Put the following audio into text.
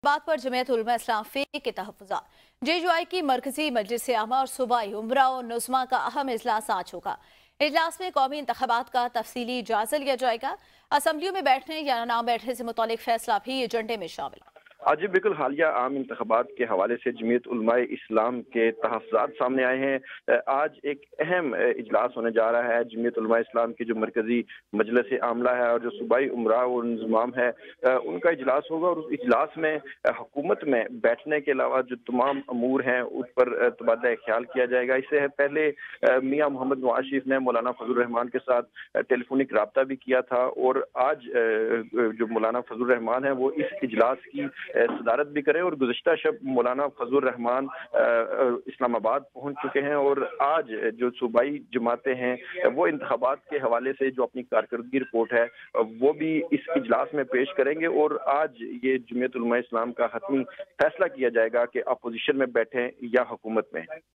बात पर जमीयत उलमा इस्लाम फी के तहफ़्फ़ुज़ात JUI की मरकजी मजलिस आमा और सूबाई उमरा और नुज़मा का अहम इजलास आज होगा। इजलास में कौमी इंतख़ाबात का तफसीली जायज़ा लिया जाएगा। असम्बलियों में बैठने या ना बैठने से मुतालिक फैसला भी एजेंडे में शामिल। आज बिल्कुल हालिया आम इंतखाबात के हवाले से जमीयत उलमाए इस्लाम के तहफ़्फ़ुज़ात सामने आए हैं। आज एक अहम इजलास होने जा रहा है। जमीयत उलमाए इस्लाम की जो मरकजी मजलिस आमला है और जो सूबाई उमरा और इंज़माम है, उनका इजलास होगा और उस इजलास में हुकूमत में बैठने के अलावा जो तमाम अमूर हैं उस पर तबादला ख्याल किया जाएगा। इससे पहले मियाँ मोहम्मद नवाज शरीफ ने मौलाना फजल रहमान के साथ टेलीफोनिक रब्ता भी किया था और आज जो मौलाना फजल रहमान है वो इस इजलास की सदारत भी करें और गुज़िश्ता शब मौलाना फजल रहमान इस्लामाबाद पहुंच चुके हैं और आज जो सूबाई जमातें हैं वो इंतखाबात के हवाले से जो अपनी कारकर्दगी रिपोर्ट है वो भी इस इजलास में पेश करेंगे और आज ये जमीयत उलमा इस्लाम का हतमी फैसला किया जाएगा कि अपोजिशन में बैठें या हुकूमत में।